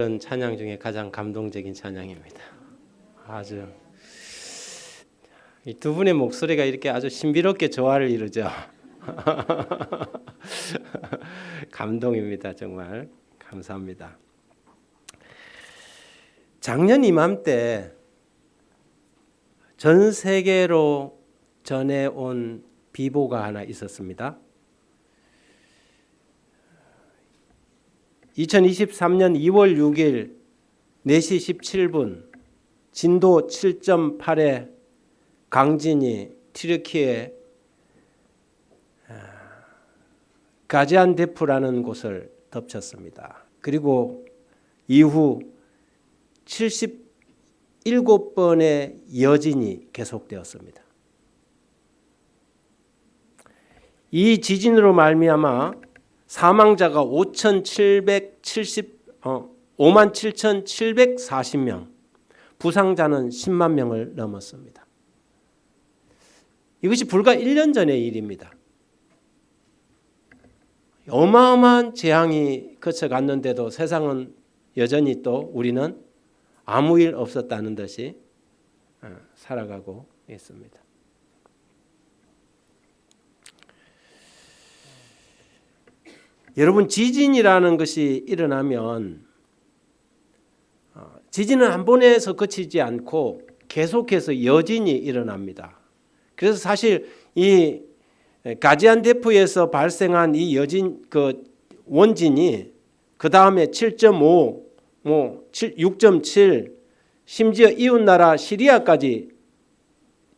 찬양 중에 가장 감동적인 찬양입니다. 아주 이 두 분의 목소리가 이렇게 아주 신비롭게 조화를 이루죠. 감동입니다. 정말 감사합니다. 작년 이맘때 전 세계로 전해온 비보가 하나 있었습니다. 2023년 2월 6일 4시 17분 진도 7.8의 강진이 튀르키예 가지안테프라는 곳을 덮쳤습니다. 그리고 이후 77번의 여진이 계속되었습니다. 이 지진으로 말미암아 사망자가 57,740명, 부상자는 10만 명을 넘었습니다. 이것이 불과 1년 전의 일입니다. 어마어마한 재앙이 거쳐갔는데도 세상은 여전히 또 우리는 아무 일 없었다는 듯이 살아가고 있습니다. 여러분, 지진이라는 것이 일어나면 지진은 한 번에서 그치지 않고 계속해서 여진이 일어납니다. 그래서 사실 이 가지안테프에서 발생한 이 여진 그 원진이 그 다음에 7.5, 6.7, 심지어 이웃 나라 시리아까지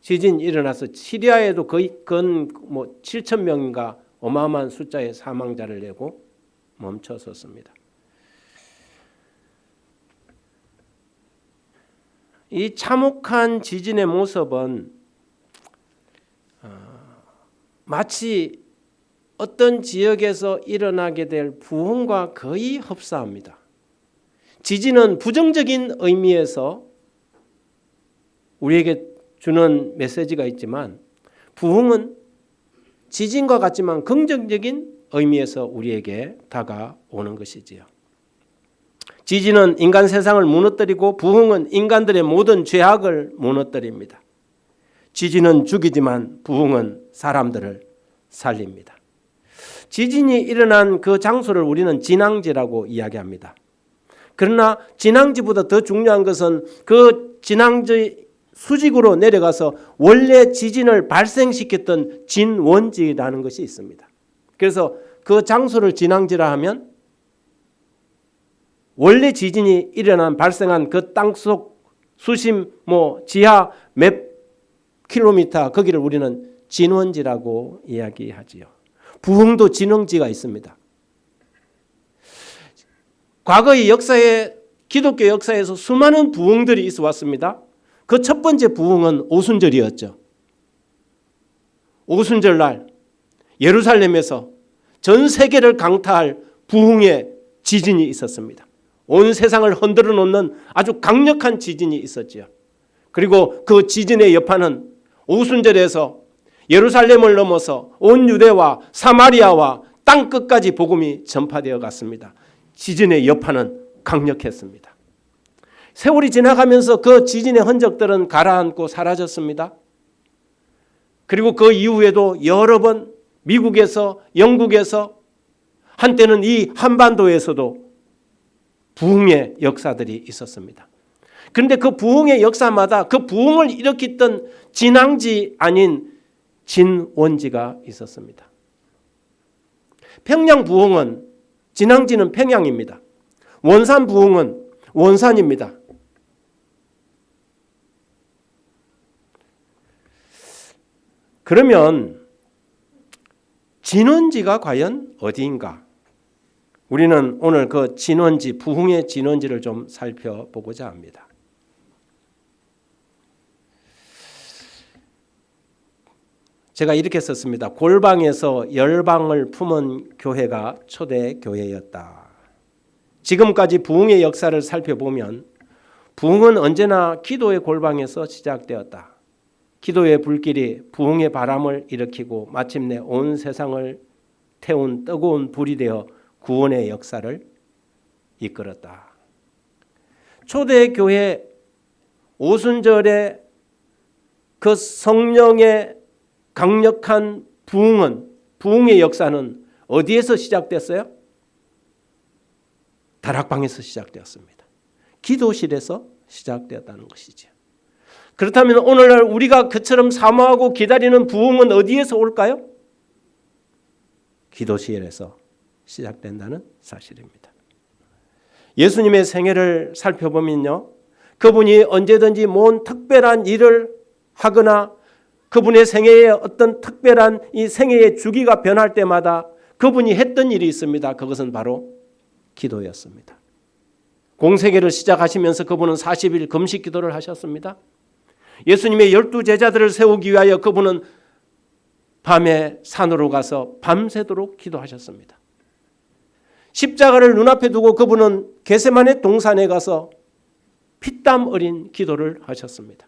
지진이 일어나서 시리아에도 거의 근 7천 명인가 어마어마한 숫자의 사망자를 내고 멈춰섰습니다. 이 참혹한 지진의 모습은 마치 어떤 지역에서 일어나게 될 부흥과 거의 흡사합니다. 지진은 부정적인 의미에서 우리에게 주는 메시지가 있지만 부흥은 지진과 같지만 긍정적인 의미에서 우리에게 다가오는 것이지요. 지진은 인간 세상을 무너뜨리고 부흥은 인간들의 모든 죄악을 무너뜨립니다. 지진은 죽이지만 부흥은 사람들을 살립니다. 지진이 일어난 그 장소를 우리는 진앙지라고 이야기합니다. 그러나 진앙지보다 더 중요한 것은 그 진앙지 수직으로 내려가서 원래 지진을 발생시켰던 진원지라는 것이 있습니다. 그래서 그 장소를 진앙지라 하면 원래 지진이 일어난 발생한 그 땅속 수심 지하 몇 킬로미터 거기를 우리는 진원지라고 이야기하지요. 부흥도 진원지가 있습니다. 과거의 역사에 기독교 역사에서 수많은 부흥들이 있어 왔습니다. 그 첫 번째 부흥은 오순절이었죠. 오순절 날 예루살렘에서 전 세계를 강타할 부흥의 지진이 있었습니다. 온 세상을 흔들어 놓는 아주 강력한 지진이 있었지요. 그리고 그 지진의 여파는 오순절에서 예루살렘을 넘어서 온 유대와 사마리아와 땅 끝까지 복음이 전파되어 갔습니다. 지진의 여파는 강력했습니다. 세월이 지나가면서 그 지진의 흔적들은 가라앉고 사라졌습니다. 그리고 그 이후에도 여러 번 미국에서 영국에서 한때는 이 한반도에서도 부흥의 역사들이 있었습니다. 그런데 그 부흥의 역사마다 그 부흥을 일으켰던 진앙지 아닌 진원지가 있었습니다. 평양 부흥은 진앙지는 평양입니다. 원산 부흥은 원산입니다. 그러면 진원지가 과연 어디인가? 우리는 오늘 그 진원지, 부흥의 진원지를 좀 살펴보고자 합니다. 제가 이렇게 썼습니다. 골방에서 열방을 품은 교회가 초대 교회였다. 지금까지 부흥의 역사를 살펴보면 부흥은 언제나 기도의 골방에서 시작되었다. 기도의 불길이 부흥의 바람을 일으키고 마침내 온 세상을 태운 뜨거운 불이 되어 구원의 역사를 이끌었다. 초대교회 오순절에 그 성령의 강력한 부흥의 역사는 어디에서 시작됐어요? 다락방에서 시작되었습니다. 기도실에서 시작되었다는 것이죠. 그렇다면 오늘날 우리가 그처럼 사모하고 기다리는 부흥은 어디에서 올까요? 기도실에서 시작된다는 사실입니다. 예수님의 생애를 살펴보면요, 그분이 언제든지 뭔 특별한 일을 하거나 그분의 생애에 어떤 특별한 이 생애의 주기가 변할 때마다 그분이 했던 일이 있습니다. 그것은 바로 기도였습니다. 공생애를 시작하시면서 그분은 40일 금식 기도를 하셨습니다. 예수님의 12제자들을 세우기 위하여 그분은 밤에 산으로 가서 밤새도록 기도하셨습니다. 십자가를 눈앞에 두고 그분은 겟세마네 동산에 가서 피땀 어린 기도를 하셨습니다.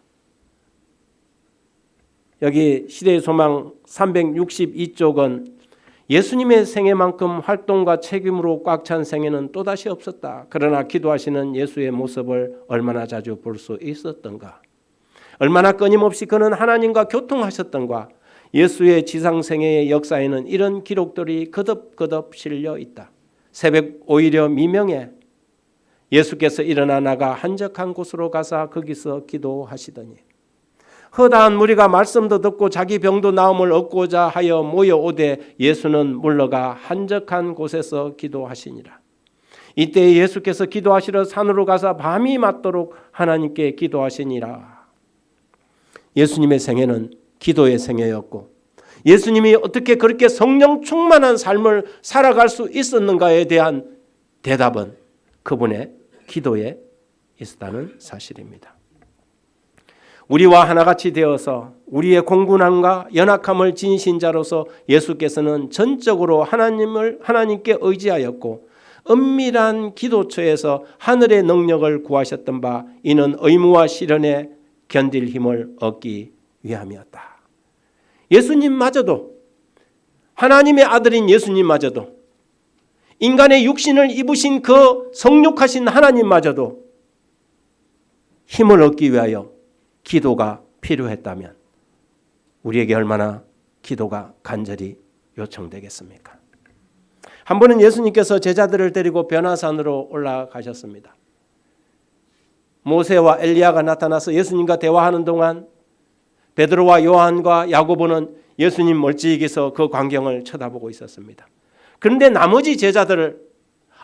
여기 시대의 소망 362쪽은 예수님의 생애만큼 활동과 책임으로 꽉 찬 생애는 또다시 없었다. 그러나 기도하시는 예수의 모습을 얼마나 자주 볼 수 있었던가. 얼마나 끊임없이 그는 하나님과 교통하셨던가. 예수의 지상생애의 역사에는 이런 기록들이 거듭거듭 실려 있다. 새벽 오히려 미명에 예수께서 일어나 나가 한적한 곳으로 가사 거기서 기도하시더니 허다한 무리가 말씀도 듣고 자기 병도 나음을 얻고자 하여 모여오되 예수는 물러가 한적한 곳에서 기도하시니라. 이때 예수께서 기도하시러 산으로 가사 밤이 맞도록 하나님께 기도하시니라. 예수님의 생애는 기도의 생애였고 예수님이 어떻게 그렇게 성령 충만한 삶을 살아갈 수 있었는가에 대한 대답은 그분의 기도에 있었다는 사실입니다. 우리와 하나같이 되어서 우리의 공분함과 연약함을 지니신 자로서 예수께서는 전적으로 하나님께 의지하였고 은밀한 기도처에서 하늘의 능력을 구하셨던 바 이는 의무와 시련에 견딜 힘을 얻기 위함이었다. 예수님마저도 하나님의 아들인 예수님마저도 인간의 육신을 입으신 그 성육하신 하나님마저도 힘을 얻기 위하여 기도가 필요했다면 우리에게 얼마나 기도가 간절히 요청되겠습니까? 한 번은 예수님께서 제자들을 데리고 변화산으로 올라가셨습니다. 모세와 엘리야가 나타나서 예수님과 대화하는 동안 베드로와 요한과 야고보는 예수님 멀찍이서 그 광경을 쳐다보고 있었습니다. 그런데 나머지 제자들을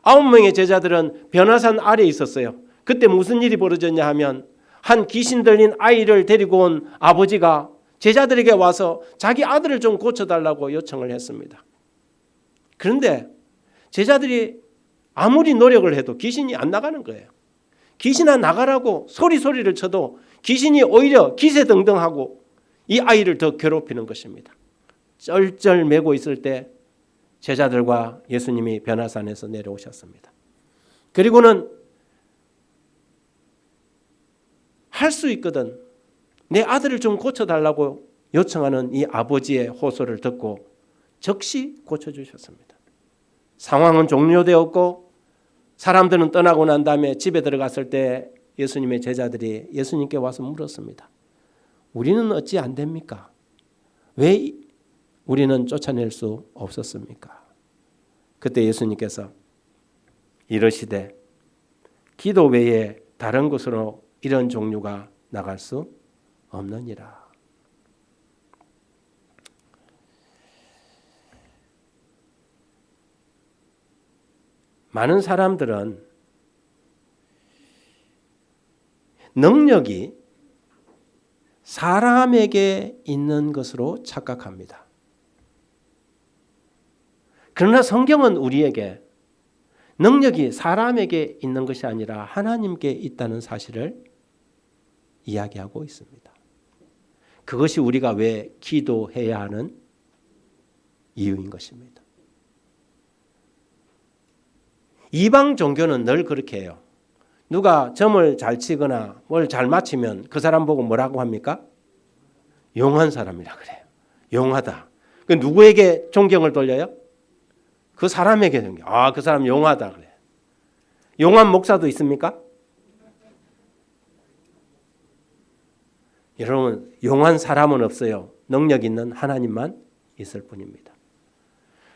9명의 제자들은 변화산 아래에 있었어요. 그때 무슨 일이 벌어졌냐 하면 한 귀신 들린 아이를 데리고 온 아버지가 제자들에게 와서 자기 아들을 좀 고쳐달라고 요청을 했습니다. 그런데 제자들이 아무리 노력을 해도 귀신이 안 나가는 거예요. 귀신아 나가라고 소리를 쳐도 귀신이 오히려 기세등등하고 이 아이를 더 괴롭히는 것입니다. 쩔쩔매고 있을 때 제자들과 예수님이 변화산에서 내려오셨습니다. 그리고는 할 수 있거든 내 아들을 좀 고쳐달라고 요청하는 이 아버지의 호소를 듣고 즉시 고쳐주셨습니다. 상황은 종료되었고 사람들은 떠나고 난 다음에 집에 들어갔을 때 예수님의 제자들이 예수님께 와서 물었습니다. 우리는 어찌 안 됩니까? 왜 우리는 쫓아낼 수 없었습니까? 그때 예수님께서 이러시되 기도 외에 다른 곳으로 이런 종류가 나갈 수 없느니라. 많은 사람들은 능력이 사람에게 있는 것으로 착각합니다. 그러나 성경은 우리에게 능력이 사람에게 있는 것이 아니라 하나님께 있다는 사실을 이야기하고 있습니다. 그것이 우리가 왜 기도해야 하는 이유인 것입니다. 이방 종교는 늘 그렇게 해요. 누가 점을 잘 치거나 뭘 잘 맞히면 그 사람 보고 뭐라고 합니까? 용한 사람이라 그래요. 용하다. 그 누구에게 존경을 돌려요? 그 사람에게 존경. 그 사람 용하다 그래요. 용한 목사도 있습니까? 여러분, 용한 사람은 없어요. 능력 있는 하나님만 있을 뿐입니다.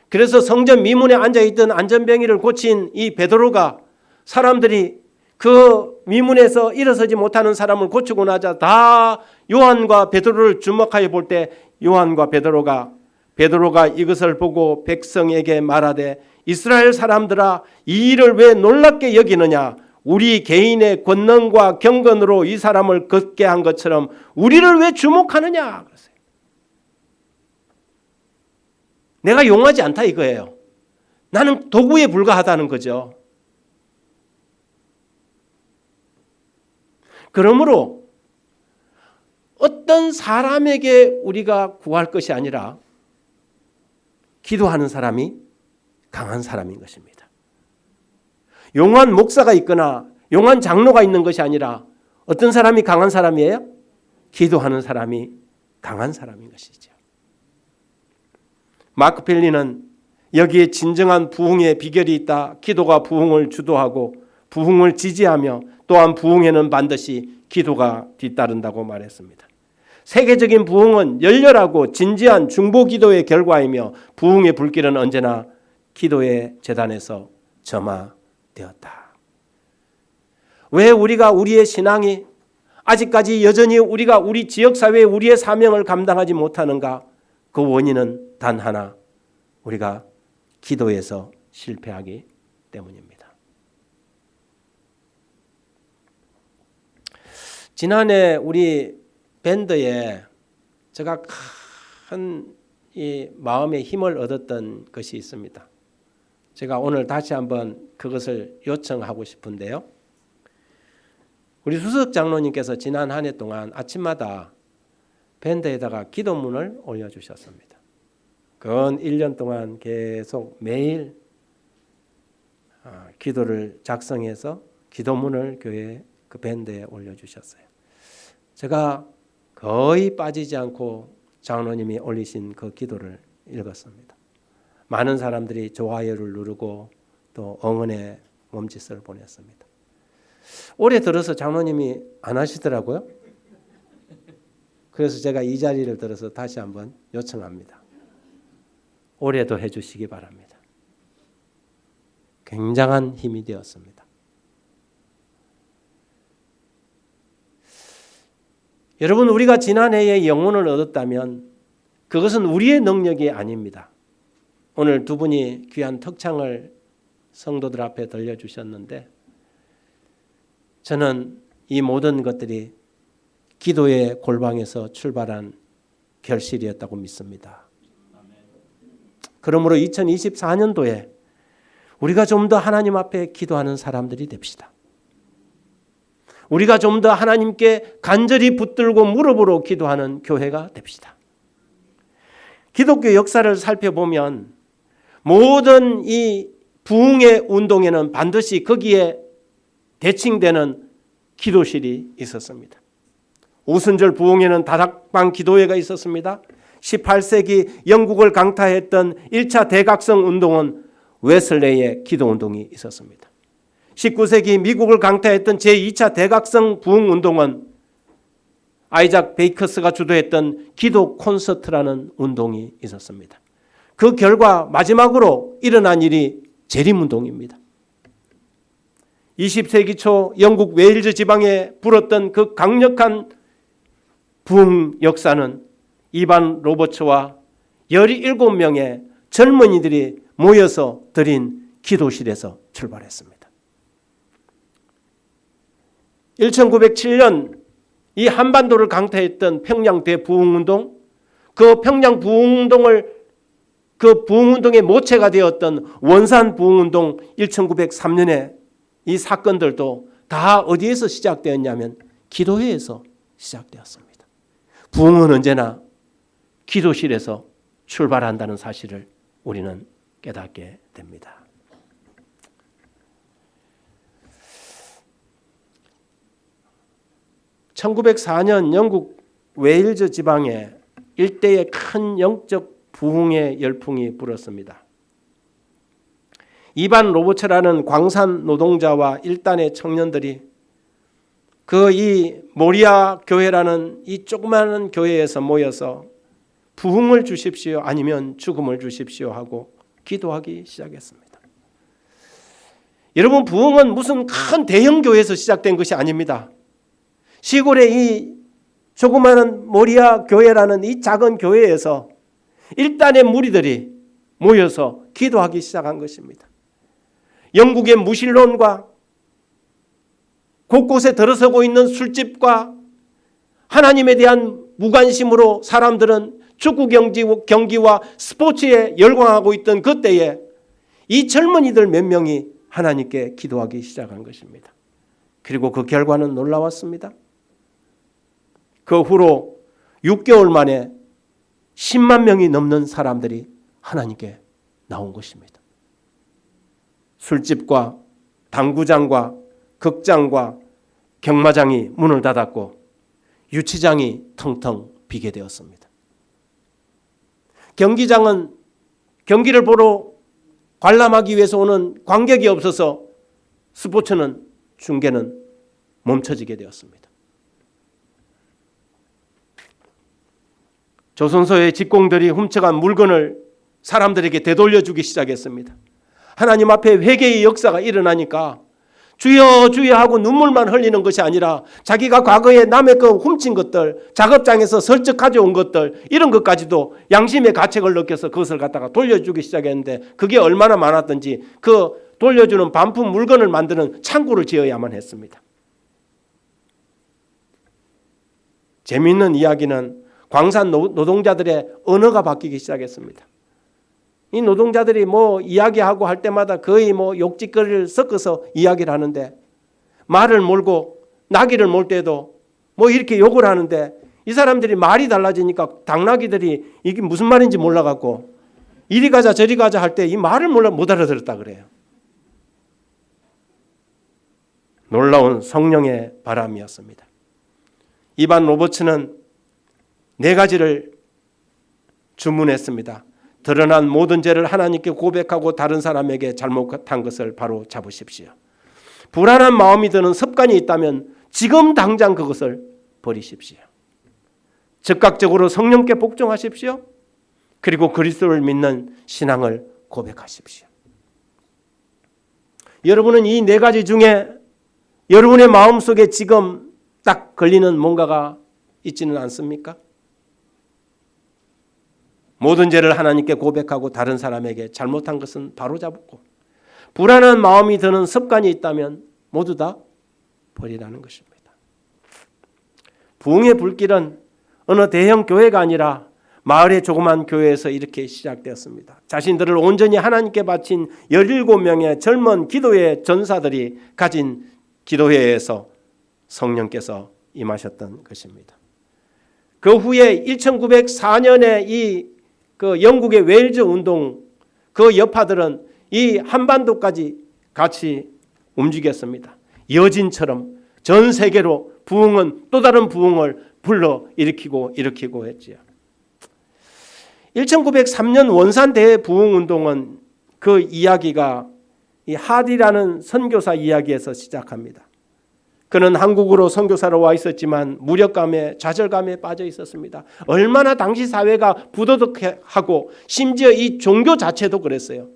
그래서 성전 미문에 앉아있던 안전병이를 고친 이 베드로가 사람들이 그 미문에서 일어서지 못하는 사람을 고치고 나자 다 요한과 베드로를 주목하여 볼 때 요한과 베드로가 이것을 보고 백성에게 말하되 이스라엘 사람들아 이 일을 왜 놀랍게 여기느냐 우리 개인의 권능과 경건으로 이 사람을 걷게 한 것처럼 우리를 왜 주목하느냐 그랬어요. 내가 용하지 않다 이거예요. 나는 도구에 불과하다는 거죠. 그러므로 어떤 사람에게 우리가 구할 것이 아니라 기도하는 사람이 강한 사람인 것입니다. 용한 목사가 있거나 용한 장로가 있는 것이 아니라 어떤 사람이 강한 사람이에요? 기도하는 사람이 강한 사람인 것이죠. 마크 펠리는 여기에 진정한 부흥의 비결이 있다. 기도가 부흥을 주도하고 부흥을 지지하며 또한 부흥에는 반드시 기도가 뒤따른다고 말했습니다. 세계적인 부흥은 열렬하고 진지한 중보기도의 결과이며 부흥의 불길은 언제나 기도의 재단에서 점화되었다. 왜 우리가 우리의 신앙이 아직까지 여전히 우리가 우리 지역사회에 우리의 사명을 감당하지 못하는가? 그 원인은 단 하나, 우리가 기도에서 실패하기 때문입니다. 지난해 우리 밴드에 제가 큰 이 마음의 힘을 얻었던 것이 있습니다. 제가 오늘 다시 한번 그것을 요청하고 싶은데요. 우리 수석 장로님께서 지난 한 해 동안 아침마다 밴드에다가 기도문을 올려주셨습니다. 근 1년 동안 계속 매일 기도를 작성해서 기도문을 교회 그 밴드에 올려주셨어요. 제가 거의 빠지지 않고 장로님이 올리신 그 기도를 읽었습니다. 많은 사람들이 좋아요를 누르고 또 응원의 몸짓을 보냈습니다. 올해 들어서 장로님이 안 하시더라고요. 그래서 제가 이 자리를 들어서 다시 한번 요청합니다. 올해도 해주시기 바랍니다. 굉장한 힘이 되었습니다. 여러분, 우리가 지난해에 영혼을 얻었다면 그것은 우리의 능력이 아닙니다. 오늘 두 분이 귀한 특창을 성도들 앞에 들려주셨는데 저는 이 모든 것들이 기도의 골방에서 출발한 결실이었다고 믿습니다. 그러므로 2024년도에 우리가 좀 더 하나님 앞에 기도하는 사람들이 됩시다. 우리가 좀 더 하나님께 간절히 붙들고 무릎으로 기도하는 교회가 됩시다. 기독교 역사를 살펴보면 모든 이 부흥의 운동에는 반드시 거기에 대칭되는 기도실이 있었습니다. 오순절 부흥에는 다락방 기도회가 있었습니다. 18세기 영국을 강타했던 1차 대각성 운동은 웨슬레이의 기도 운동이 있었습니다. 19세기 미국을 강타했던 제2차 대각성 부흥 운동은 아이작 베이커스가 주도했던 기도 콘서트라는 운동이 있었습니다. 그 결과 마지막으로 일어난 일이 재림운동입니다. 20세기 초 영국 웨일즈 지방에 불었던 그 강력한 부흥 역사는 이반 로버츠와 17명의 젊은이들이 모여서 드린 기도실에서 출발했습니다. 1907년 이 한반도를 강타했던 평양 대부흥운동, 그 평양 부흥운동을 그 부흥운동의 모체가 되었던 원산 부흥운동 1903년에 이 사건들도 다 어디에서 시작되었냐면 기도회에서 시작되었습니다. 부흥은 언제나 기도실에서 출발한다는 사실을 우리는 깨닫게 됩니다. (1904년) 영국 웨일즈 지방에 일대에 큰 영적 부흥의 열풍이 불었습니다. 이반 로버츠라는 광산 노동자와 일단의 청년들이 그 이 모리아 교회라는 이 조그마한 교회에서 모여서 부흥을 주십시오 아니면 죽음을 주십시오 하고 기도하기 시작했습니다. 여러분, 부흥은 무슨 큰 대형 교회에서 시작된 것이 아닙니다. 시골의 이 조그마한 모리아 교회라는 이 작은 교회에서 일단의 무리들이 모여서 기도하기 시작한 것입니다. 영국의 무신론과 곳곳에 들어서고 있는 술집과 하나님에 대한 무관심으로 사람들은 축구 경기와 스포츠에 열광하고 있던 그때에 이 젊은이들 몇 명이 하나님께 기도하기 시작한 것입니다. 그리고 그 결과는 놀라웠습니다. 그 후로 6개월 만에 10만 명이 넘는 사람들이 하나님께 나온 것입니다. 술집과 당구장과 극장과 경마장이 문을 닫았고 유치장이 텅텅 비게 되었습니다. 경기장은 경기를 보러 관람하기 위해서 오는 관객이 없어서 스포츠는 중계는 멈춰지게 되었습니다. 조선소의 직공들이 훔쳐간 물건을 사람들에게 되돌려주기 시작했습니다. 하나님 앞에 회개의 역사가 일어나니까 주여 주여 하고 눈물만 흘리는 것이 아니라 자기가 과거에 남의 거 훔친 것들, 작업장에서 슬쩍 가져온 것들, 이런 것까지도 양심의 가책을 느껴서 그것을 갖다가 돌려주기 시작했는데, 그게 얼마나 많았던지 그 돌려주는 반품 물건을 만드는 창고를 지어야만 했습니다. 재미있는 이야기는 광산 노동자들의 언어가 바뀌기 시작했습니다. 이 노동자들이 뭐 이야기하고 할 때마다 거의 뭐 욕짓거리를 섞어서 이야기를 하는데, 말을 몰고 나귀를 몰 때도 뭐 이렇게 욕을 하는데, 이 사람들이 말이 달라지니까 당나귀들이 이게 무슨 말인지 몰라갖고 이리 가자 저리 가자 할 때 이 말을 못 알아들었다 그래요. 놀라운 성령의 바람이었습니다. 이반 로버츠는 4가지를 주문했습니다. 드러난 모든 죄를 하나님께 고백하고 다른 사람에게 잘못한 것을 바로 잡으십시오. 불안한 마음이 드는 습관이 있다면 지금 당장 그것을 버리십시오. 즉각적으로 성령께 복종하십시오. 그리고 그리스도를 믿는 신앙을 고백하십시오. 여러분은 이 4가지 중에 여러분의 마음속에 지금 딱 걸리는 뭔가가 있지는 않습니까? 모든 죄를 하나님께 고백하고 다른 사람에게 잘못한 것은 바로잡고, 불안한 마음이 드는 습관이 있다면 모두 다 버리라는 것입니다. 부흥의 불길은 어느 대형 교회가 아니라 마을의 조그만 교회에서 이렇게 시작되었습니다. 자신들을 온전히 하나님께 바친 17명의 젊은 기도의 전사들이 가진 기도회에서 성령께서 임하셨던 것입니다. 그 후에 1904년에 그 영국의 웨일즈 운동, 그 여파들은 이 한반도까지 같이 움직였습니다. 여진처럼 전 세계로 부흥은 또 다른 부흥을 불러 일으키고 했지요. 1903년 원산 대부흥 운동은 그 이야기가 이 하디라는 선교사 이야기에서 시작합니다. 그는 한국으로 선교사로 와 있었지만 무력감에 좌절감에 빠져 있었습니다. 얼마나 당시 사회가 부도덕하고 심지어 이 종교 자체도 그랬어요.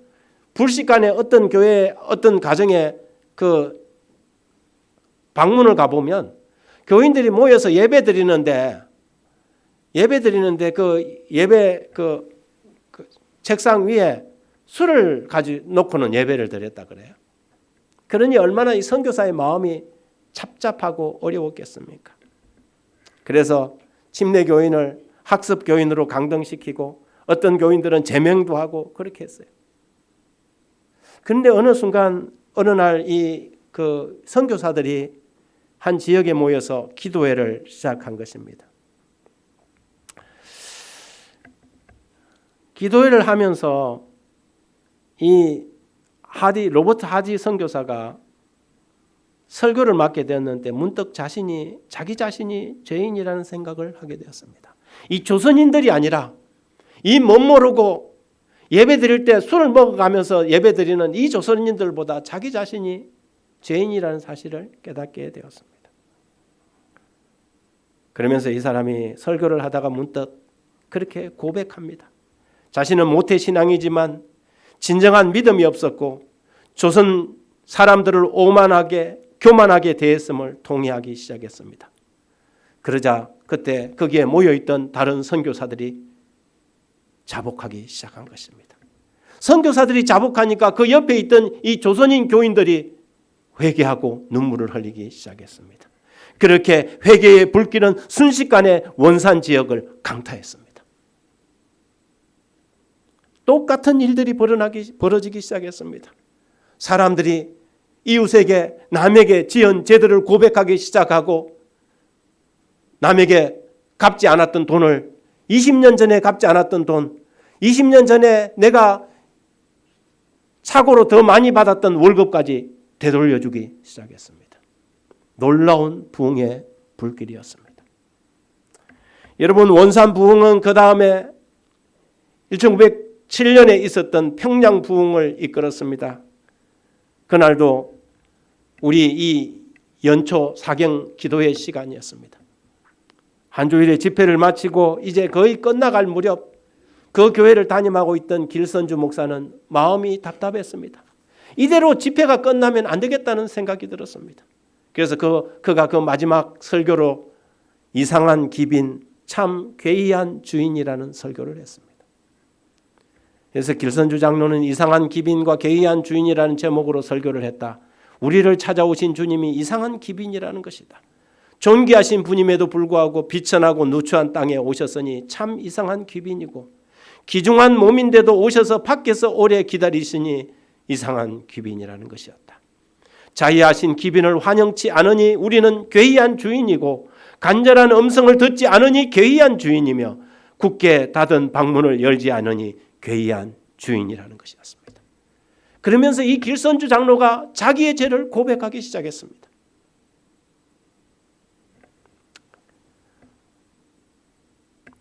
불식간에 어떤 교회 어떤 가정에 그 방문을 가보면 교인들이 모여서 예배 드리는데 그 예배 그 책상 위에 술을 가지 놓고는 예배를 드렸다 그래요. 그러니 얼마나 이 선교사의 마음이 잡잡하고 어려웠겠습니까? 그래서 침례 교인을 학습 교인으로 강등시키고 어떤 교인들은 제명도 하고 그렇게 했어요. 그런데 어느 순간 어느 날 이 그 선교사들이 한 지역에 모여서 기도회를 시작한 것입니다. 기도회를 하면서 이 로버트 하디 선교사가 설교를 맡게 되었는데 문득 자기 자신이 죄인이라는 생각을 하게 되었습니다. 이 조선인들이 아니라 이 멋모르고 예배 드릴 때 술을 먹어가면서 예배 드리는 이 조선인들보다 자기 자신이 죄인이라는 사실을 깨닫게 되었습니다. 그러면서 이 사람이 설교를 하다가 문득 그렇게 고백합니다. 자신은 모태신앙이지만 진정한 믿음이 없었고 조선 사람들을 오만하게 교만하게 대했음을 동의하기 시작했습니다. 그러자 그때 거기에 모여있던 다른 선교사들이 자복하기 시작한 것입니다. 선교사들이 자복하니까 그 옆에 있던 이 조선인 교인들이 회개하고 눈물을 흘리기 시작했습니다. 그렇게 회개의 불길은 순식간에 원산 지역을 강타했습니다. 똑같은 일들이 벌어지기 시작했습니다. 사람들이 이웃에게 남에게 지은 죄들을 고백하기 시작하고 남에게 갚지 않았던 돈을 20년 전에 갚지 않았던 돈, 20년 전에 내가 사고로 더 많이 받았던 월급까지 되돌려주기 시작했습니다. 놀라운 부흥의 불길이었습니다. 여러분, 원산 부흥은 그 다음에 1907년에 있었던 평양 부흥을 이끌었습니다. 그날도 우리 이 연초 사경 기도의 시간이었습니다. 한 주일의 집회를 마치고 이제 거의 끝나갈 무렵 그 교회를 담임하고 있던 길선주 목사는 마음이 답답했습니다. 이대로 집회가 끝나면 안 되겠다는 생각이 들었습니다. 그래서 그가 그 마지막 설교로 이상한 기빈 참 괴이한 주인이라는 설교를 했습니다. 그래서 길선주 장로는 이상한 기빈과 괴이한 주인이라는 제목으로 설교를 했다. 우리를 찾아오신 주님이 이상한 기빈이라는 것이다. 존귀하신 분임에도 불구하고 비천하고 누추한 땅에 오셨으니 참 이상한 귀빈이고 귀중한 몸인데도 오셔서 밖에서 오래 기다리시니 이상한 귀빈이라는 것이었다. 자희하신 귀빈을 환영치 않으니 우리는 괴이한 주인이고 간절한 음성을 듣지 않으니 괴이한 주인이며 굳게 닫은 방문을 열지 않으니 괴이한 주인이라는 것이었습니다. 그러면서 이 길선주 장로가 자기의 죄를 고백하기 시작했습니다.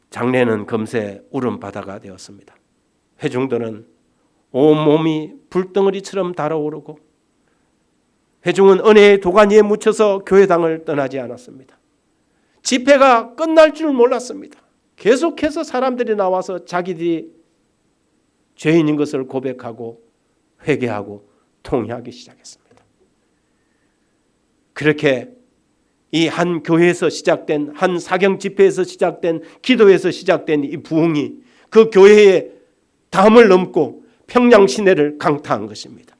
장례는 금세 울음바다가 되었습니다. 회중들은 온몸이 불덩어리처럼 달아오르고 회중은 은혜의 도가니에 묻혀서 교회당을 떠나지 않았습니다. 집회가 끝날 줄 몰랐습니다. 계속해서 사람들이 나와서 자기들이 죄인인 것을 고백하고 회개하고 통회하기 시작했습니다. 그렇게 이 한 교회에서 시작된 한 사경 집회에서 시작된 기도에서 시작된 이 부흥이 그 교회의 담을 넘고 평양 시내를 강타한 것입니다.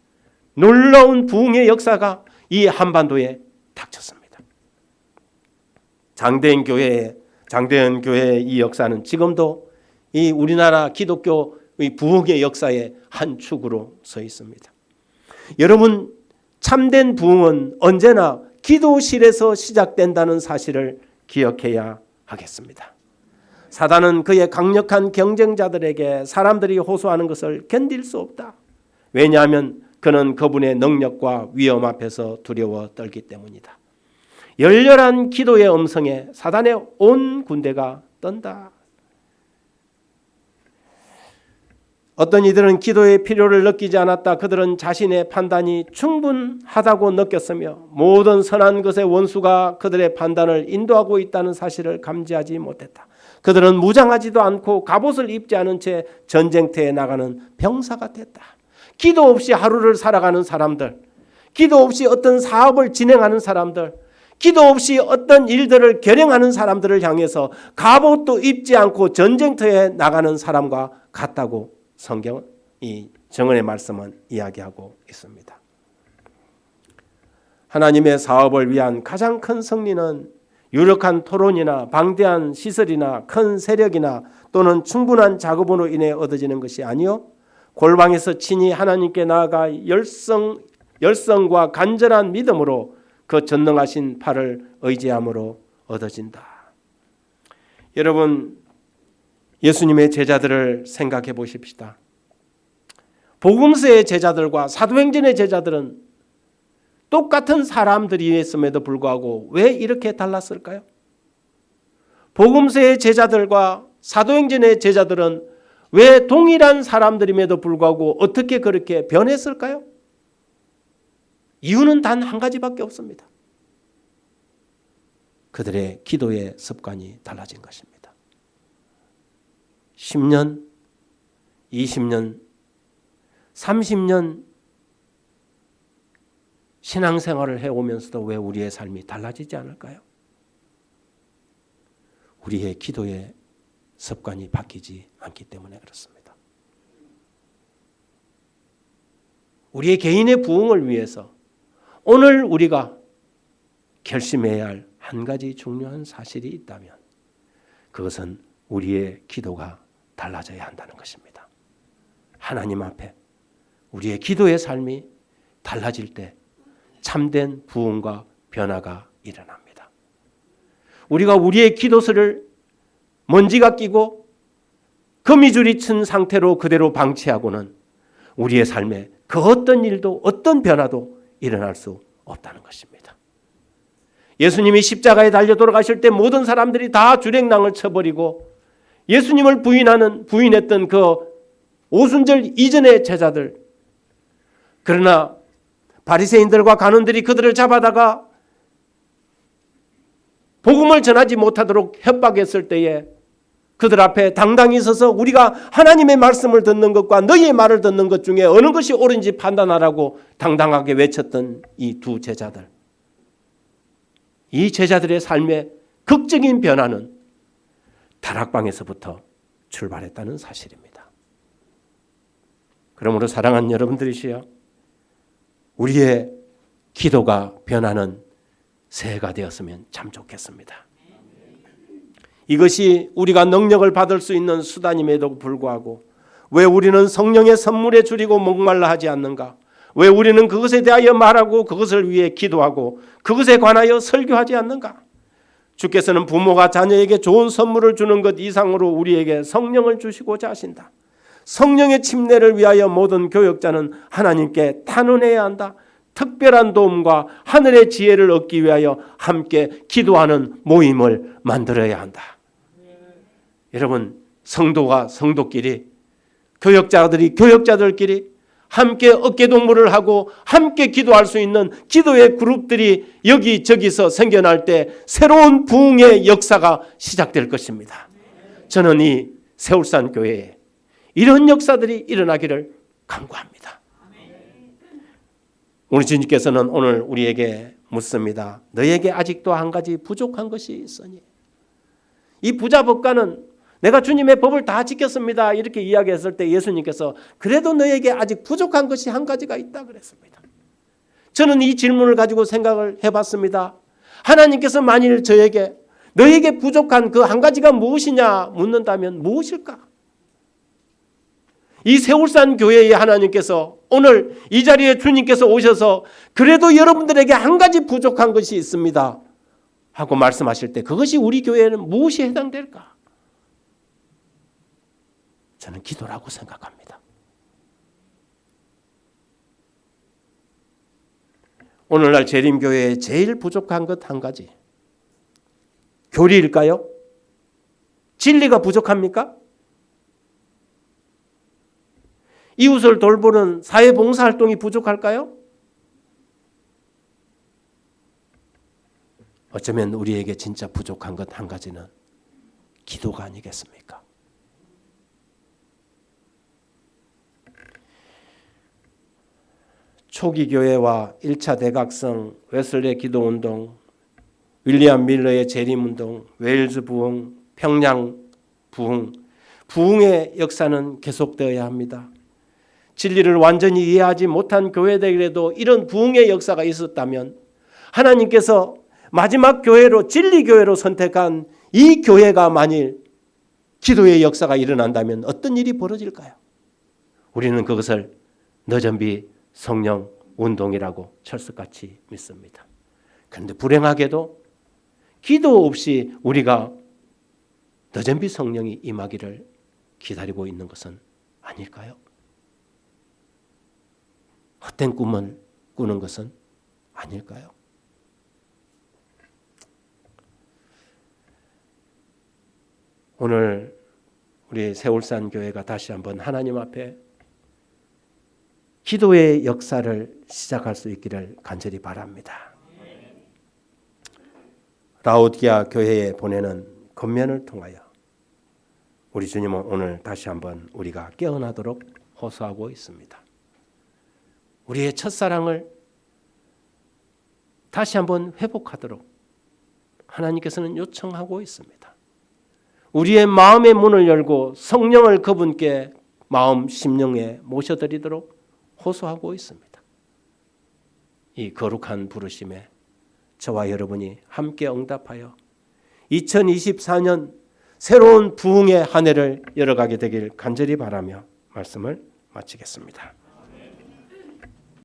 놀라운 부흥의 역사가 이 한반도에 닥쳤습니다. 장대현 교회의 이 역사는 지금도 이 우리나라 기독교의 부흥의 역사의 한 축으로 서 있습니다. 여러분, 참된 부흥은 언제나 기도실에서 시작된다는 사실을 기억해야 하겠습니다. 사단은 그의 강력한 경쟁자들에게 사람들이 호소하는 것을 견딜 수 없다. 왜냐하면 그는 그분의 능력과 위엄 앞에서 두려워 떨기 때문이다. 열렬한 기도의 음성에 사단의 온 군대가 떤다. 어떤 이들은 기도의 필요를 느끼지 않았다. 그들은 자신의 판단이 충분하다고 느꼈으며 모든 선한 것의 원수가 그들의 판단을 인도하고 있다는 사실을 감지하지 못했다. 그들은 무장하지도 않고 갑옷을 입지 않은 채 전쟁터에 나가는 병사가 됐다. 기도 없이 하루를 살아가는 사람들, 기도 없이 어떤 사업을 진행하는 사람들, 기도 없이 어떤 일들을 결행하는 사람들을 향해서 갑옷도 입지 않고 전쟁터에 나가는 사람과 같다고 성경은 이 정언의 말씀은 이야기하고 있습니다. 하나님의 사업을 위한 가장 큰 승리는 유력한 토론이나 방대한 시설이나 큰 세력이나 또는 충분한 작업으로 인해 얻어지는 것이 아니요 골방에서 친히 하나님께 나아가 열성과 간절한 믿음으로 그 전능하신 팔을 의지함으로 얻어진다. 여러분, 예수님의 제자들을 생각해 보십시다. 복음서의 제자들과 사도행전의 제자들은 똑같은 사람들이었음에도 불구하고 왜 이렇게 달랐을까요? 복음서의 제자들과 사도행전의 제자들은 왜 동일한 사람들임에도 불구하고 어떻게 그렇게 변했을까요? 이유는 단 한 가지밖에 없습니다. 그들의 기도의 습관이 달라진 것입니다. 10년, 20년, 30년 신앙생활을 해오면서도 왜 우리의 삶이 달라지지 않을까요? 우리의 기도의 습관이 바뀌지 않기 때문에 그렇습니다. 우리의 개인의 부흥을 위해서 오늘 우리가 결심해야 할 한 가지 중요한 사실이 있다면 그것은 우리의 기도가 달라져야 한다는 것입니다. 하나님 앞에 우리의 기도의 삶이 달라질 때 참된 부흥과 변화가 일어납니다. 우리가 우리의 기도서를 먼지가 끼고 거미줄이 친 상태로 그대로 방치하고는 우리의 삶에 그 어떤 일도 어떤 변화도 일어날 수 없다는 것입니다. 예수님이 십자가에 달려 돌아가실 때 모든 사람들이 다 주랭랑을 쳐버리고 예수님을 부인했던 그 오순절 이전의 제자들, 그러나 바리새인들과 간원들이 그들을 잡아다가 복음을 전하지 못하도록 협박했을 때에 그들 앞에 당당히 서서 우리가 하나님의 말씀을 듣는 것과 너희의 말을 듣는 것 중에 어느 것이 옳은지 판단하라고 당당하게 외쳤던 이 두 제자들, 이 제자들의 삶의 극적인 변화는 다락방에서부터 출발했다는 사실입니다. 그러므로 사랑하는 여러분들이시여, 우리의 기도가 변하는 새해가 되었으면 참 좋겠습니다. 이것이 우리가 능력을 받을 수 있는 수단임에도 불구하고 왜 우리는 성령의 선물에 줄이고 목말라 하지 않는가? 왜 우리는 그것에 대하여 말하고 그것을 위해 기도하고 그것에 관하여 설교하지 않는가? 주께서는 부모가 자녀에게 좋은 선물을 주는 것 이상으로 우리에게 성령을 주시고자 하신다. 성령의 침례를 위하여 모든 교역자는 하나님께 탄원해야 한다. 특별한 도움과 하늘의 지혜를 얻기 위하여 함께 기도하는 모임을 만들어야 한다. 여러분, 성도가 성도끼리, 교역자들이 교역자들끼리 함께 어깨동무를 하고 함께 기도할 수 있는 기도의 그룹들이 여기저기서 생겨날 때 새로운 부흥의 역사가 시작될 것입니다. 저는 이 세울산 교회에 이런 역사들이 일어나기를 간구합니다. 우리 주님께서는 오늘 우리에게 묻습니다. 너에게 아직도 한 가지 부족한 것이 있으니. 이 부자 법관은 내가 주님의 법을 다 지켰습니다 이렇게 이야기했을 때 예수님께서 그래도 너에게 아직 부족한 것이 한 가지가 있다 그랬습니다. 저는 이 질문을 가지고 생각을 해봤습니다. 하나님께서 만일 저에게 너에게 부족한 그 한 가지가 무엇이냐 묻는다면 무엇일까? 이 세울산 교회의 하나님께서 오늘 이 자리에 주님께서 오셔서 그래도 여러분들에게 한 가지 부족한 것이 있습니다 하고 말씀하실 때 그것이 우리 교회에는 무엇이 해당될까? 저는 기도라고 생각합니다. 오늘날 재림교회에 제일 부족한 것 한 가지. 교리일까요? 진리가 부족합니까? 이웃을 돌보는 사회봉사활동이 부족할까요? 어쩌면 우리에게 진짜 부족한 것 한 가지는 기도가 아니겠습니까? 초기 교회와 1차 대각성, 웨슬레 기도운동, 윌리엄 밀러의 재림운동, 웨일즈 부흥, 평양 부흥, 부흥의 역사는 계속되어야 합니다. 진리를 완전히 이해하지 못한 교회들에도 이런 부흥의 역사가 있었다면 하나님께서 마지막 교회로 진리 교회로 선택한 이 교회가 만일 기도의 역사가 일어난다면 어떤 일이 벌어질까요? 우리는 그것을 너전비 성령 운동이라고 철석같이 믿습니다. 그런데 불행하게도 기도 없이 우리가 너전비 성령이 임하기를 기다리고 있는 것은 아닐까요? 헛된 꿈을 꾸는 것은 아닐까요? 오늘 우리 세울산 교회가 다시 한번 하나님 앞에 기도의 역사를 시작할 수 있기를 간절히 바랍니다. 라오디게아 교회에 보내는 권면을 통하여 우리 주님은 오늘 다시 한번 우리가 깨어나도록 호소하고 있습니다. 우리의 첫사랑을 다시 한번 회복하도록 하나님께서는 요청하고 있습니다. 우리의 마음의 문을 열고 성령을 그분께 마음 심령에 모셔드리도록 호소하고 있습니다. 이 거룩한 부르심에 저와 여러분이 함께 응답하여 2024년 새로운 부흥의 한 해를 열어가게 되길 간절히 바라며 말씀을 마치겠습니다.